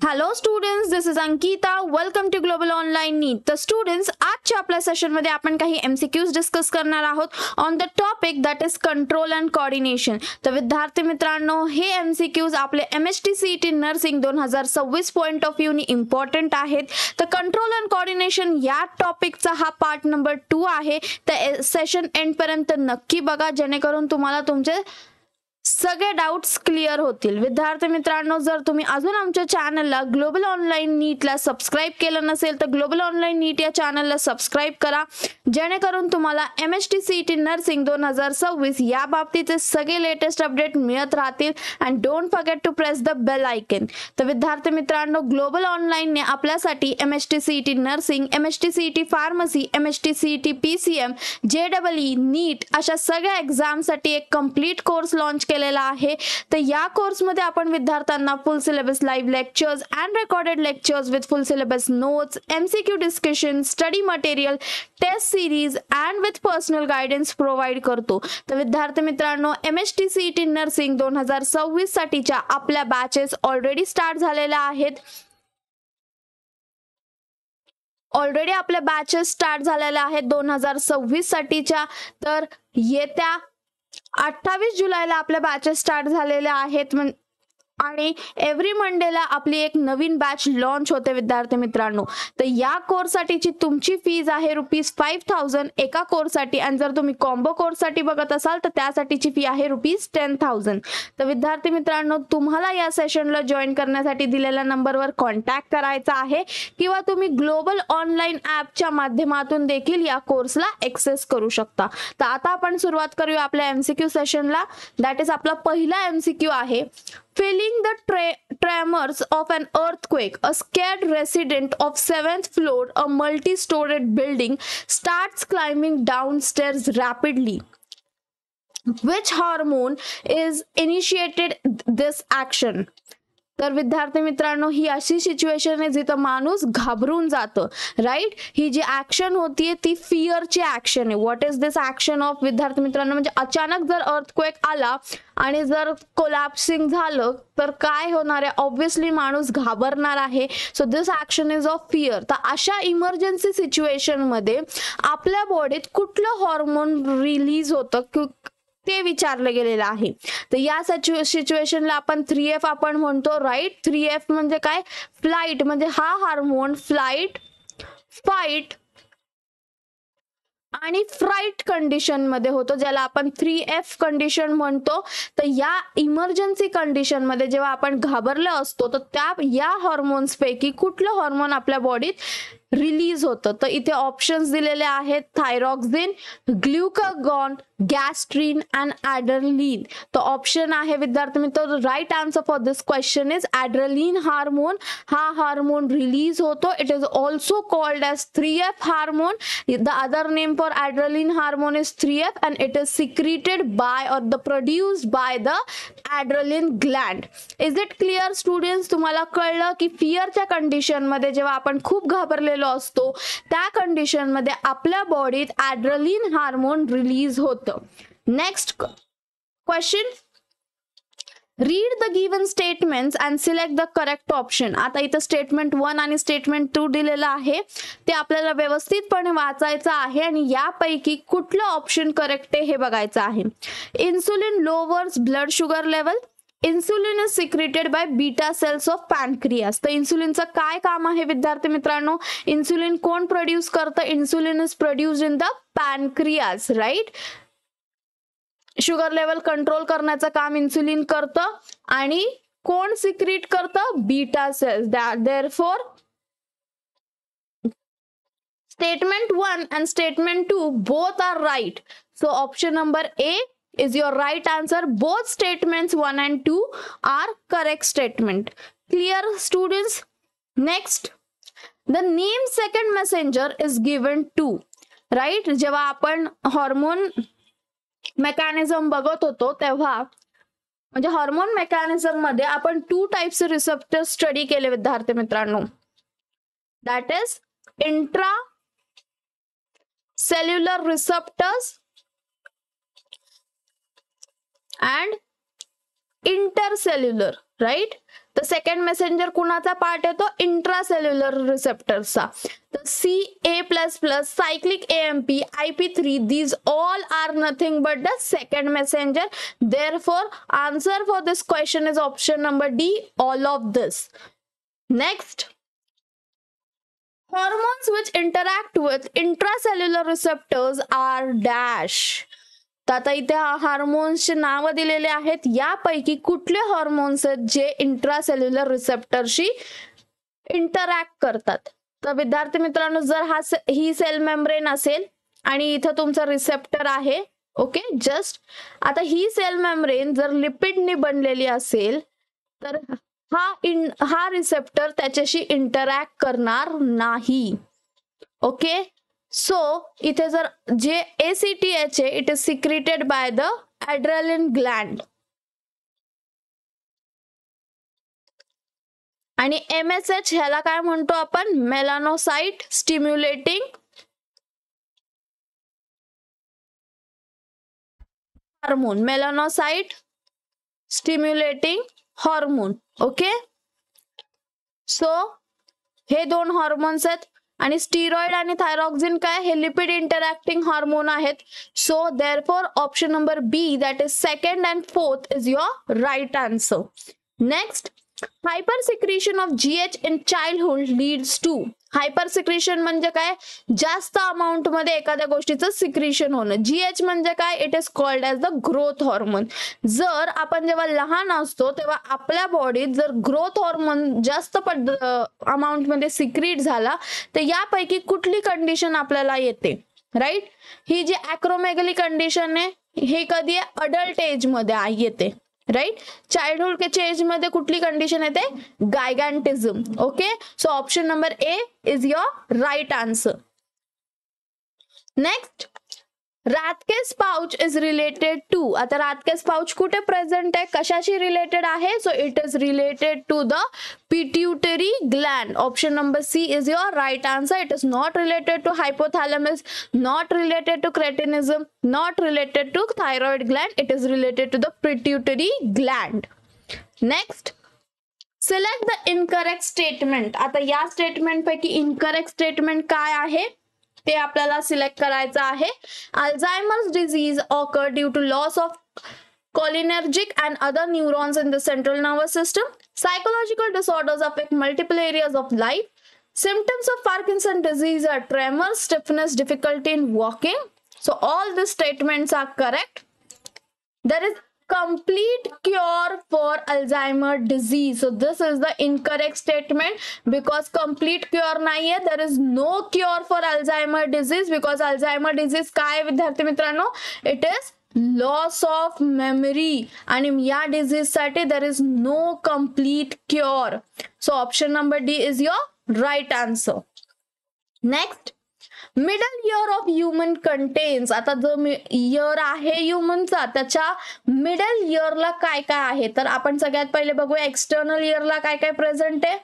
Hello students, this is Ankita. Welcome to global online NEET. तर students, आजच्या आपल्या सेशनमध्ये आपण काही MCQs डिस्कस करणार आहोत on the topic that is control and coordination. तर विद्यार्थी मित्रांनो, हे MCQs आपले MST CET nursing 2026 point of व्ह्यूनी इम्पॉर्टंट आहेत. तर कंट्रोल अँड कोऑर्डिनेशन या टॉपिकचा हा पार्ट नंबर 2 आहे. तर सेशन एंडपर्यंत नक्की बघा, जेणेकरून तुम्हाला तुमचे सगळे डाउट्स क्लिअर होतील. विद्यार्थी मित्रांनो, जर तुम्ही अजून आमच्या चॅनलला ग्लोबल ऑनलाईन नीटला सबस्क्राईब केलं नसेल तर ग्लोबल ऑनलाईन नीट या चॅनलला सबस्क्राईब करा, जेणेकरून तुम्हाला MST CET नर्सिंग 2026 या बाबतीचे सगळे लेटेस्ट अपडेट मिळत राहतील. And don't forget to press the bell icon. तर विद्यार्थी मित्रांनो, ग्लोबल ऑनलाईनने आपल्यासाठी MST CET nursing, MST CET pharmacy, MST CET PCM, JEE NEET अशा सगळ्या एक्झामसाठी एक कंप्लीट कोर्स लॉन्च केलेला आहे. तर या कोर्समध्ये आपण विद्यार्थ्यांना full syllabus live lectures and recorded lectures with full syllabus notes, MCQ discussion, study material, test series and with personal guidance provide करतो. तर विद्यार्थी मित्रांनो, MST CET नर्सिंग 2026 साठीच्या आपल्या बॅचेस ऑलरेडी स्टार्ट झालेल्या आहेत. ऑलरेडी आपल्या बॅचेस स्टार्ट झालेल्या आहेत 2026 साठीच्या. तर येत्या 28 जुलैला आपल्या बॅचेस स्टार्ट झालेल्या आहेत आणि एव्हरी मंडेला आपली एक नवीन बॅच लॉन्च होते विद्यार्थी मित्रांनो. तर या कोर्ससाठीची तुमची फीज आहे ₹5,000 एका कोर्ससाठी. आणि जर तुम्ही कॉम्बो कोर्ससाठी बघत असाल तर त्यासाठीची फी आहे ₹10,000. तर विद्यार्थी मित्रांनो, तुम्हाला या सेशनला जॉईन करण्यासाठी दिलेल्या नंबरवर कॉन्टॅक्ट करायचा आहे किंवा तुम्ही ग्लोबल ऑनलाईन ॲपच्या माध्यमातून देखील या कोर्सला ॲक्सेस करू शकता. तर आता आपण सुरुवात करूया आपल्या MCQ सेशनला. दॅट इज आपला पहिला MCQ आहे. Feeling the tremors of an earthquake, a scared resident of 7th floor, a multi-storied building, starts climbing downstairs rapidly. Which hormone is initiated this action? तर विद्यार्थी मित्रांनो, ही अशी सिच्युएशन आहे जिथं माणूस घाबरून जातं, राईट. ही जी ऍक्शन होतीये ती फिअरची ऍक्शन आहे. What is this action of? विद्यार्थी मित्रांनो, म्हणजे अचानक जर अर्थक्वेक आला आणि जर कोलॅप्सिंग झालं तर काय होणार आहे? ऑब्व्हियसली माणूस घाबरणार आहे. So this action is of fear. तर अशा इमर्जन्सी सिच्युएशन मध्ये आपल्या बॉडीत कुठलं हॉर्मोन रिलीज होतं ते विचारलं गेलेलं आहे. तर या सिच्युएशनला आपण 3F आपण म्हणतो, राईट. 3F म्हणजे काय? फ्लाइट, म्हणजे हा हार्मोन फ्लाइट, फाइट आणि फ्राईट कंडिशन मध्ये होतो, ज्याला आपण 3F कंडिशन म्हणतो. तर या इमर्जन्सी कंडिशन मध्ये जेव्हा आपण घाबरलो असतो तर या हॉर्मोन्स पैकी कुठलं हॉर्मोन आपल्या बॉडीत रिलीज होतं? तर इथे ऑप्शन्स दिलेले आहेत: thyroxine, glucagon, gastrin and adrenaline. तर ऑप्शन आहे विद्यार्थी मित्र, right answer for this question is adrenaline hormone. हा हार्मोन रिलीज होतो. It is also called as 3F hormone. The other name for adrenaline hormone is 3F and it is secreted by or produced by the adrenaline gland. Is it clear students? तुम्हाला कळलं की फिअरच्या condition मध्ये जेव्हा आपण खूप घाबरलेलो असतो त्या condition मध्ये आपल्या बॉडीत ॲड्रेनलिन हार्मोन रिलीज होतं. Next question. Read the given statements and select the correct option. आता इथं स्टेटमेंट 1 आणि स्टेटमेंट 2 दिलेलं आहे. ते आपल्याला व्यवस्थितपणे वाचायचं आहे आणि यापैकी कुठलं ऑप्शन करेक्ट आहे हे बघायचं आहे. Insulin lowers blood sugar level. Insulin is secreted by beta cells of pancreas. तर इन्सुलिनचं काय काम आहे विद्यार्थी मित्रांनो? इन्सुलिन कोण प्रोड्यूस करतं? Insulin is produced in the pancreas, right. Sugar level control करण्याचं काम इन्सुलिन करतं आणि कोण सिक्रीट करतं? Beta cells. Therefore statement 1 and statement 2 both are right. So option number A is your right answer. Both statements 1 and 2 are correct statement. Clear students? Next, the name second messenger is given to, right. जेव्हा आपण hormone mechanism बघत होतो तेव्हा म्हणजे hormone mechanism मध्ये आपण 2 types receptor study केले विद्यार्थी मित्रांनो. That is intra cellular receptors and intercellular, right. तर सेकंड मेसेंजर कुणाचा पार्ट येतो? इंट्रासेल्युलर रिसेप्टर्सचा. तर CA++, cyclic AMP, IP3, these all are nothing but the second messenger. Therefore, answer for this question is option number D, all of this. Next, hormones which interact with intracellular receptors are dash. तर आता इथे हार्मोन्सचे नाव दिलेले आहेत. यापैकी कुठले hormones आहेत जे intracellular रिसेप्टरशी interact करतात? तर विद्यार्थी मित्रांनो, जर ही सेल मेम्ब्रेन असेल आणि इथं तुमचा रिसेप्टर आहे, ओके, जस्ट आता ही सेल मेम्ब्रेन जर लिपिडनी बनलेली असेल तर हा रिसेप्टर त्याच्याशी इंटरॅक्ट करणार नाही. ओके, सो इथे जर जे ACTH आहे, it is secreted by the ॲड्रेनलिन Gland. आणि MSH ह्याला काय म्हणतो आपण? Melanocyte stimulating hormone. Melanocyte stimulating hormone. Okay, so हे दोन हॉर्मोन्स आहेत. आणि स्टिरॉइड आणि थायरॉक्सिन काय? हे लिपिड इंटरॅक्टिंग हार्मोन आहेत. So therefore option number B, that is second and fourth, is your right answer. Next, hyper secretion of GH in childhood leads to. Hyper secretion म्हणजे काय? जास्त amount मध्ये एखाद्या गोष्टीचं सिक्रेशन होणं. GH म्हणजे काय? It is called as the growth hormone. जर आपण जेव्हा लहान असतो तेव्हा आपल्या बॉडीत जर ग्रोथ हॉर्मोन जास्त अमाऊंट मध्ये सिक्रेट झाला तर यापैकी कुठली कंडिशन आपल्याला येते? राईट, ही जी ॲक्रोमेगली कंडिशन आहे हे कधी अडल्ट एज मध्ये येते. राईट, चाइल्डहुड के एज मध्ये कुठली कंडिशन येते? Gigantism. Okay, so option number A is your right answer. Next, Rathke's pouch is related to. आता राथकेस पाउच कुठे प्रेझेंट आहे? कशाशी रिलेटेड आहे? So it is related to the pituitary gland. Option number C is your right answer. It is not related to hypothalamus, not related to cretinism, not related to thyroid gland. It is related to the pituitary gland. Next, select the incorrect statement. आता या statement पैकी incorrect statement काय आहे ते आपल्याला select करायचं आहे. Alzheimer's disease occur due to loss of cholinergic and other neurons in the central nervous system. Psychological disorders affect multiple areas of life. Symptoms of Parkinson's disease are tremors, stiffness, difficulty in walking. So all these statements are correct. There is complete cure for Alzheimer's disease. So this is the incorrect statement because complete cure nahi hai. There is no cure for Alzheimer's disease because Alzheimer's disease काय आहे विद्यार्थी मित्रांनो? It is loss of memory आणि या disease साठी there is no complete cure. So option number D is your right answer. Next, middle ear of human contents. आता जो year आहे ह्युमनचा त्याच्या मिडल इयरला काय काय आहे तर आपण सगळ्यात पहिले बघूया एक्सटर्नल इयरला काय काय प्रेझेंट आहे.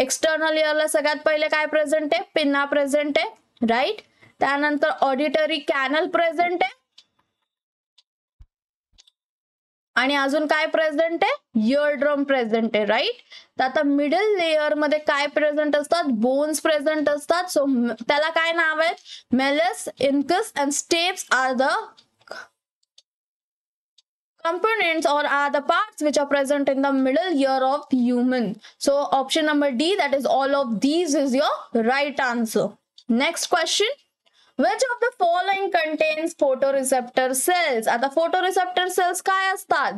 एक्सटर्नल इयरला सगळ्यात पहिले काय प्रेझेंट आहे? पिन्ना प्रेझेंट आहे. राईट, त्यानंतर ऑडिटरी कॅनल प्रेझेंट आहे आणि अजून काय प्रेझेंट आहे? इयरड्रम प्रेझेंट आहे. राईट, तर आता मिडल लेयर मध्ये काय प्रेझेंट असतात? बोन्स प्रेझेंट असतात. सो त्याला काय नाव आहे? Malleus, incus and stapes are the components or are the parts which are present in the middle ear of human. So option number D, that is all of these, is your right answer. Next question, which of the following contains photoreceptor cells? आता photoreceptor cells काय असतात?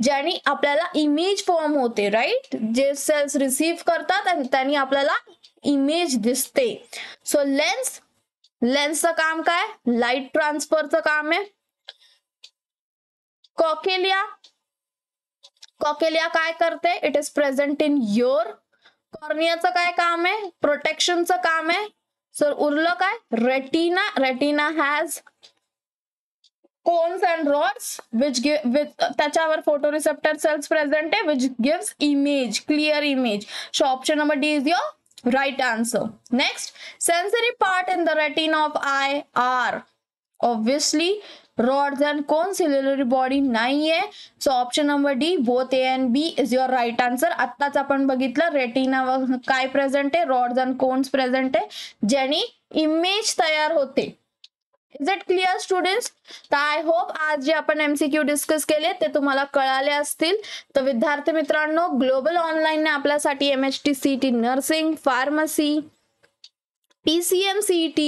ज्यानी आपल्याला image form होते. Right, जे cells receive करतात आणि त्यांनी आपल्याला इमेज दिसते. सो लेन्सचं काम काय? लाईट ट्रान्सफरचं काम आहे. कॉकेलिया काय करते? It is present in ear. कॉर्नियाचं काय काम आहे? प्रोटेक्शनचं काम आहे. सर उरलं काय? Retina has cones and rods which त्याच्यावर फोटोरिसेप्टर सेल्स प्रेझेंट आहे which gives image, clear image. So option number D is your right answer. Next, sensory part in the retina of eye are. Obviously rods and cone ciliary body नाहीये. So option number D both A and B is your right answer. आत्ताच आपण बघितलं retina काय present आहे, rods and cons present आहे, ज्याने image तयार होते. Is it clear students? तर आय होप आज जे आपण MCQ डिस्कस केले ते तुम्हाला कळाले असतील. तर विद्यार्थी मित्रांनो, ग्लोबल ऑनलाईनने आपल्यासाठी MHT CET nursing, pharmacy, PCM CET,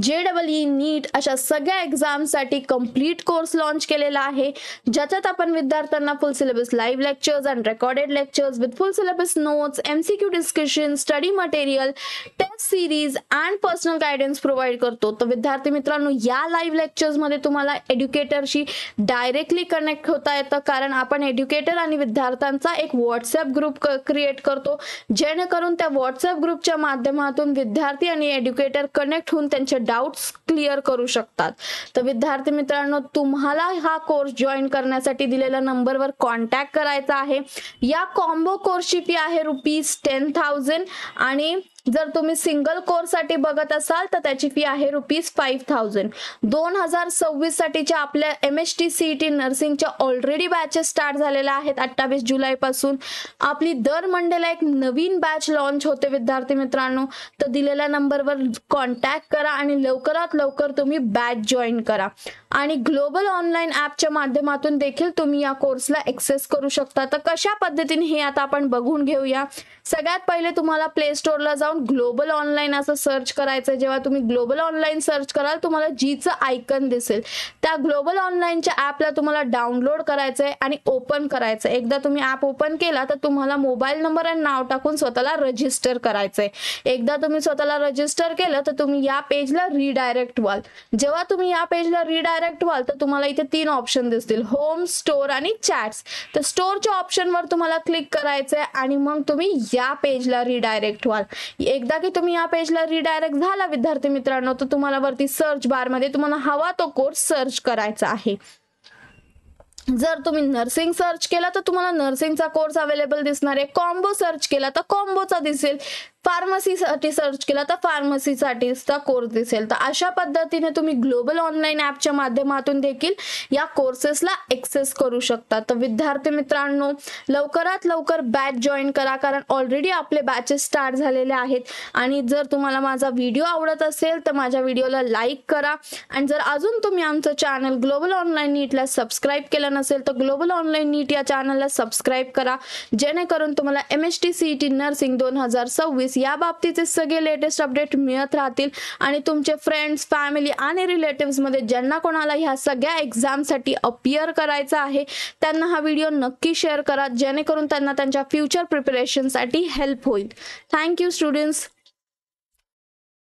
JEE NEET अशा सगळ्या एक्झामसाठी कम्प्लीट कोर्स लॉन्च केलेला आहे, ज्याच्यात आपण विद्यार्थ्यांना full syllabus live lectures and recorded lectures with full syllabus notes, MCQ discussion, study material, test series and personal guidance provide करतो. तर विद्यार्थी मित्रांनो, या लाईव्ह लेक्चर्समध्ये तुम्हाला एड्युकेटरशी डायरेक्टली कनेक्ट होता येतं, कारण आपण एड्युकेटर आणि विद्यार्थ्यांचा एक व्हॉट्सअप ग्रुप क्रिएट करतो, जेणेकरून त्या व्हॉट्सअप ग्रुपच्या माध्यमातून विद्यार्थी आणि एड्युकेटर कनेक्ट होऊन त्यांचे डाउट्स क्लिअर करू शकतात. तर विद्यार्थी मित्रांनो, तुम्हाला हा कोर्स जॉईन करण्यासाठी दिलेल्या नंबरवर कॉन्टॅक्ट करायचा आहे. या कॉम्बो कोर्सची फी आहे ₹10,000 आणि जर तुम्ही सिंगल कोर्स साठी बघत असाल तर त्याची फी आहे ₹5,000. 2026 साठीच्या आपल्या MHT CET नर्सिंगच्या ऑलरेडी बॅचेस स्टार्ट झालेल्या आहेत. 28 जुलै पासून आपली दर मंडेला एक नवीन बॅच लॉन्च होते विद्यार्थी मित्रांनो. तर दिलेल्या नंबरवर कॉन्टॅक्ट करा आणि लवकरात लवकर तुम्ही बॅच जॉईन करा. आणि ग्लोबल ऑनलाईन ॲपच्या माध्यमातून देखील तुम्ही या कोर्सला एक्सेस करू शकता. तर कशा पद्धतीने हे आता आपण बघून घेऊया. सगळ्यात पहिले तुम्हाला प्ले स्टोअरला जाऊन ग्लोबल ऑनलाईन असं सर्च करायचं. जेव्हा तुम्ही ग्लोबल ऑनलाईन सर्च कराल तुम्हाला जीचं आयकन दिसेल. त्या ग्लोबल ऑनलाईनच्या ॲपला तुम्हाला डाउनलोड करायचंय आणि ओपन करायचंय. एकदा तुम्ही ॲप ओपन केला तर तुम्हाला मोबाईल नंबर आणि नाव टाकून स्वतःला रजिस्टर करायचंय. एकदा तुम्ही स्वतःला रजिस्टर केलं तर तुम्ही या पेजला रिडायरेक्ट व्हाल. जेव्हा तुम्ही या पेजला रिडायरेक्ट व्हाल तर तुम्हाला इथे 3 ऑप्शन दिसतील, होम, स्टोअर आणि चॅट्स. तर स्टोअरच्या ऑप्शनवर तुम्हाला क्लिक करायचंय आणि मग तुम्ही या पेजला रिडायरेक्ट व्हाल. एकदा की तुम्ही या पेजला रिडायरेक्ट झाला विद्यार्थी मित्रांनो, तर तुम्हाला वरती सर्च बार मध्ये तुम्हाला हवा तो कोर्स सर्च करायचा आहे. जर तुम्ही नर्सिंग सर्च केला तर तुम्हाला नर्सिंगचा कोर्स अवेलेबल दिसणार आहे. कॉम्बो सर्च केला तर कॉम्बोचा दिसेल. फार्मसीसाठी सर्च केला तर फार्मसीसाठीचा कोर्स दिसेल. तर अशा पद्धतीने तुम्ही ग्लोबल ऑनलाईन ॲपच्या माध्यमातून देखील या कोर्सेसला एक्सेस करू शकता. तर विद्यार्थी मित्रांनो, लवकरात लवकर बॅच जॉईन करा, कारण ऑलरेडी आपले बॅचेस स्टार्ट झालेले आहेत. आणि जर तुम्हाला माझा व्हिडिओ आवडत असेल तर माझ्या व्हिडिओला लाईक करा. आणि जर अजून तुम्ही आमचं चॅनल ग्लोबल ऑनलाईन नीटला सबस्क्राईब केलं नसेल तर ग्लोबल ऑनलाईन नीट या चॅनलला सबस्क्राईब करा, जेणेकरून तुम्हाला MHT CET नर्सिंग 2026 या बाबतीचे सगळे लेटेस्ट अपडेट मिळत राहतील. आणि तुमचे फ्रेंड्स, फॅमिली आणि रिलेटिव्स मध्ये ज्यांना कोणाला ह्या सगळ्या एक्झामसाठी अपियर करायचं आहे त्यांना हा व्हिडिओ नक्की शेअर करा, जेणेकरून त्यांना त्यांच्या फ्युचर प्रिपरेशनसाठी हेल्प होईल. Thank you students.